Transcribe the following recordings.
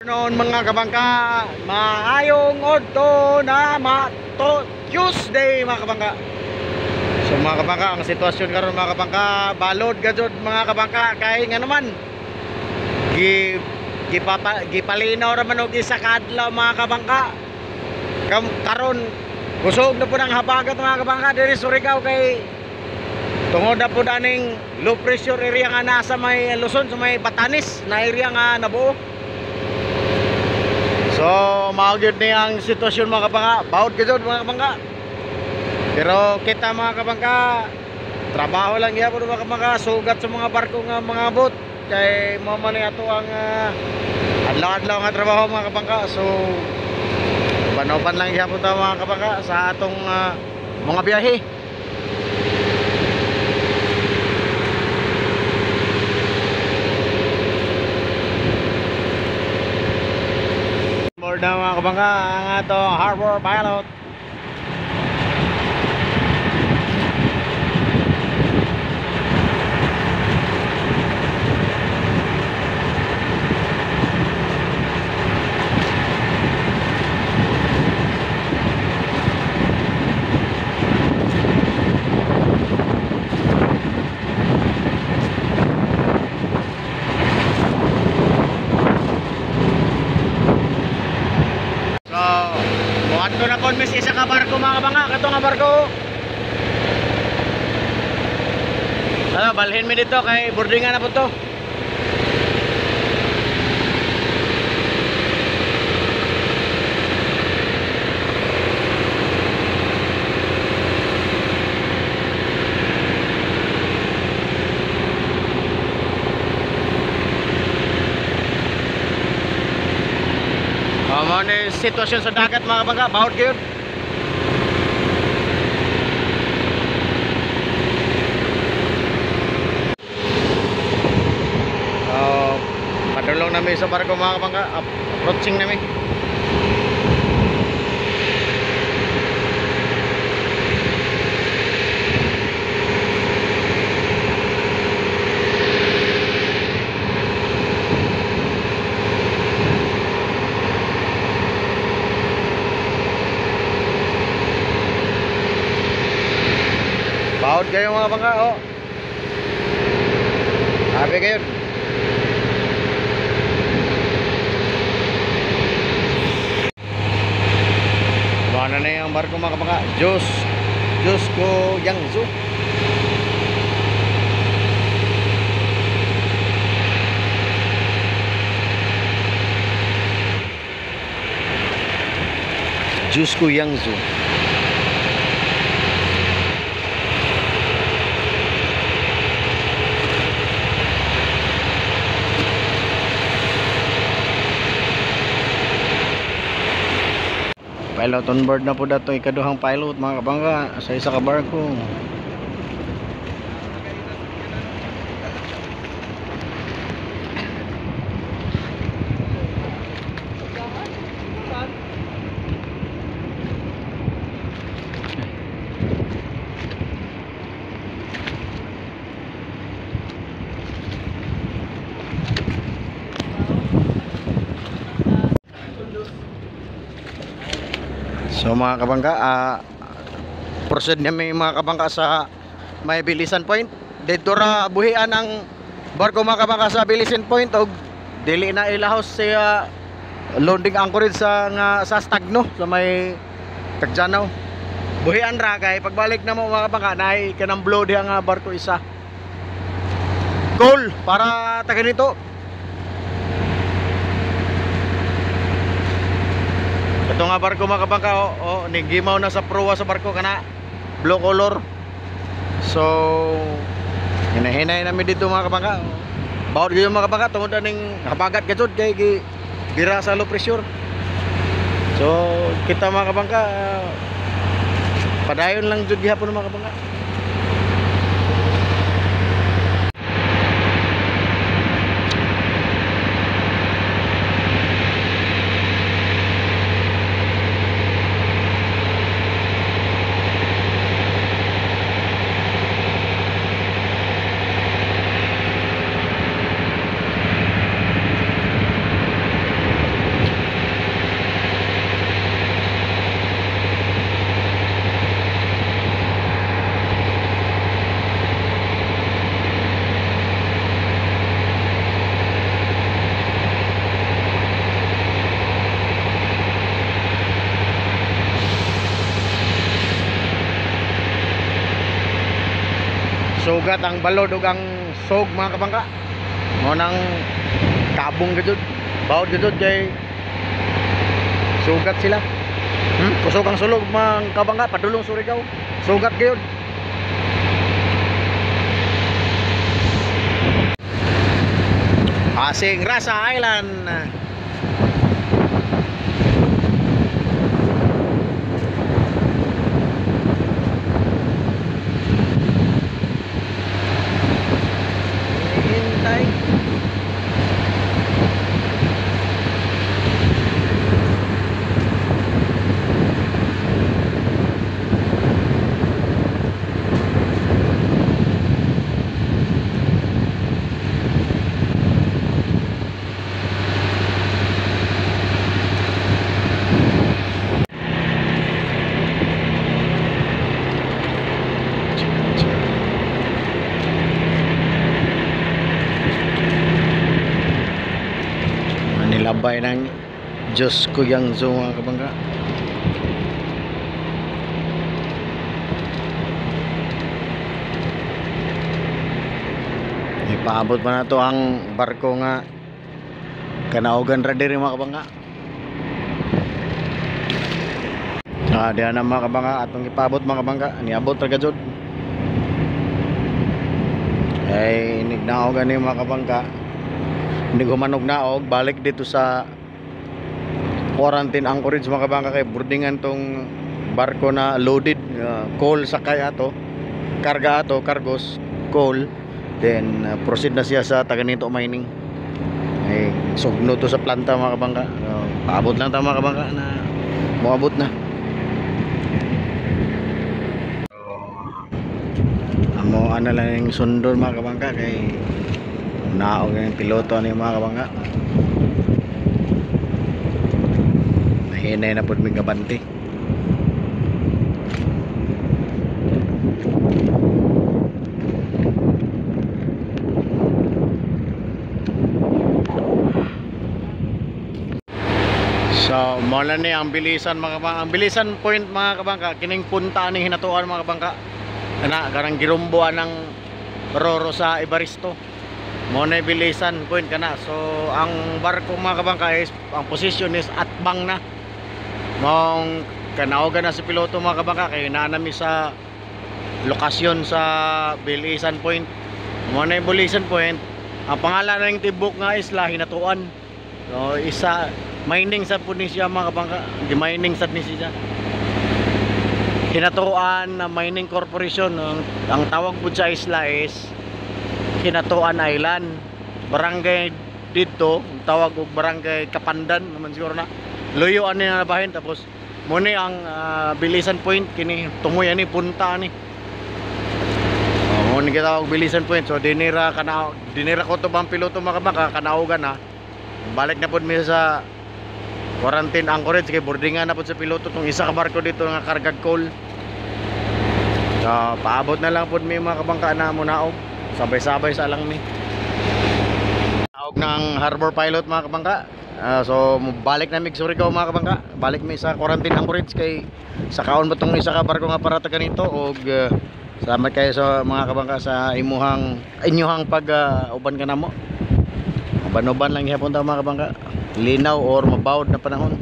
Noon mga kabangka, maayong odto na Tuesday mga kabangka. So mga kabangka, ang sitwasyon karon mga kabangka, balod gajud mga kabangka kay nga naman gipalinaw ra man og isa ka adlaw mga kabangka. Karon kusog na po ng habagat mga kabangka diri sa Surigao kay tungod na po daning low pressure area nga nasa may Luzon, sa may Batanes na area nga nabuo. So, maugid ni ang sitwasyon mga kabangka, bawod gajud mga kabangka. Pero kita mga kabangka, trabaho lang gyapon mga kabangka, sugat sa mga barko nga mga boat. Kay mo man ato ang adlaw-adlaw nga trabaho mga kabangka. So, banoban lang gyapon ta mga kabangka sa atong mga biyahe. Na mga kabangka ang atong harbor pilot. Ato na kon mis isa ka barko mga kabangka, kato nga barko. Balhin mi dito kay boardingan na po to. Mo ni sitwasyon sa dagat mga kabangka, bawod gyud. Padulong namin sa barko mga kabangka, approaching namin. Bawod kayo mga kabangka, oh. Sabi kayo. Buwan na yung barko mga kabangka. Diyos ko Yangzu. Diyos ko Yangzu. Pilot on board na po dato ikaduhang pilot mga kabangka sa isa ka barko. So mga kabangka, proceed namin mga kabangka sa may Bilisan Point. Dito ra buhian ang barko mga kabangka sa Bilisan Point og dili na ilahos sa loading anchorage sa Stagno sa may Tagjanaw. Buhian ra kay pagbalik na mo mga kabangka naay kanang blow diha nga barko isa. Goal para taga nito. Ito nga barko mga kabangka, nigimaw na sa proa sa barko kana blue color. So hinahinay namin dito mga kabangka. Bawod gyud mga kabangka tungod ning habagat gajud kay gira sa low pressure. So kita mga kabangka, padayon lang jud gihapon mga kabangka. sugat ang balod ug ang sog mga kabangka. Mo nang kabong gud. Bawod gud kay sugat sila. Kusog ang sulog mga kabangka padulong Surigao. Sugat gyud. Pasig Rasa Island. Hintay. Nilabay ng Diyos ko yang zo mga kabangka. Ipaabot pa na to ang barko nga kanaugan ra diri mga kabangka. Diyan na mga kabangka atong ipaabot mga kabangka. Niabot ra gajud. Ay nignaogan ni mga kabangka. Hindi ko manog-naog balik dito sa quarantine anchorage mga kabangka kay boardingan tong barko na loaded coal sakay ato, karga ato, cargos, coal, then proceed na siya sa Taganito mining. Ay sugno to sa planta mga kabangka. Paabot lang ta mga kabangka na moabot na. Amo ana lang yung sundol mga kabangka kay naog yung piloto ni mga kabangka. Nahinay na po may gabanti. So mula ni ang bilisan mga kabangka. Ang bilisan point mga kabangka kining punta ni hinatuan mga kabangka kana karang girumbuan ng Roro sa Ibaristo. Muna bilisan point kana. So ang barko mga kabangka is ang position is atbang na. Mong kanaogan na si piloto mga kabangka kay naanami sa lokasyon sa bilisan point. Muna bilisan point. Ang pangalan ng tibok nga isla hinatuan. So isa mining sa Punisya mga kabangka. Di mining sa Punisya. Hinatuan na Mining Corporation. Ang tawag po sa isla is Hinatuan Island, barangay dito, tawag og barangay Kapandan naman siguro na. Luyo ani na nabahin tapos muni ang bilisan point kini tungoy ani punta ni. Muni kita og bilisan point so dinira ko to bang piloto mga kabangka kanaugan na. Balik na pud mi sa quarantine anchorage kay boardingan na pud sa piloto tong isa ka barko dito nga kargag coal. So paabot na lang pud mi mga kabangka na munaog. Sabay-sabay sa lang ni. Tawag ng harbor pilot mga kabangka. So balik na mig Surigao mga kabangka. Balik mi sa quarantine anchorage kay sa kaon ba tong isa ka barko nga para taga nito og salamat kayo sa mga kabangka sa inyuhang pag uban ka namo. Uban-uban lang gyapon ta mga kabangka. Linaw or mabawod na panahon.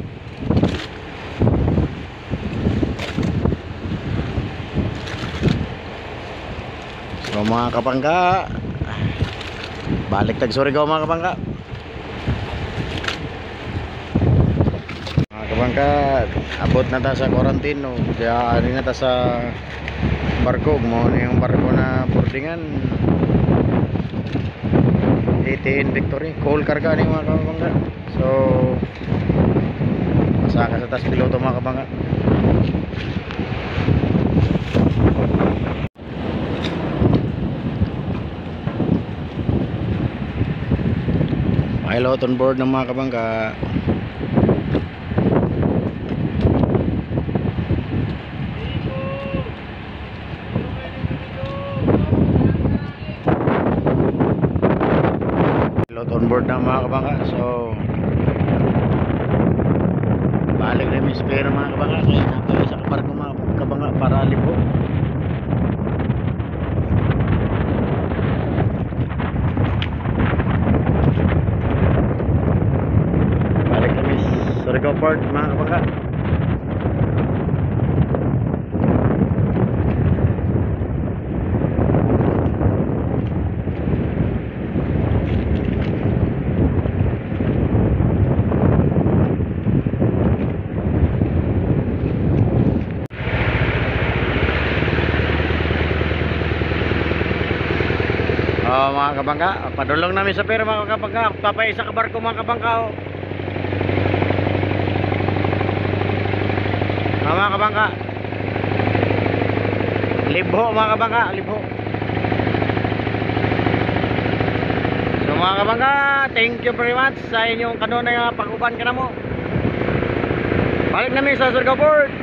So mga kabangka, balik tag Surigao mga kabangka. Mga kabangka, abot na ta sa quarantine no. Kaya ari na ta sa barko, mo na yung barko na boardingan. ATN Victory, coal karga ni mga kabangka. So masaka sa tas piloto mga kabangka. Pilot on board ng mga kabangka. Pilot on board ng mga kabangka. So balik na yung spare mga kabangka. Kaya nato sa kabarko mga kabangka para libo. Surigao Port mga kabangka. Mga kabangka, padulong namin sa pera mga kabangka. Papaisa ka barko mga kabangka. Mga kabangka, libho mga kabangka, libho. So mga kabangka, thank you very much sa inyong kanunay pag-uban ka na mo. Balik namin sa Surigao Port.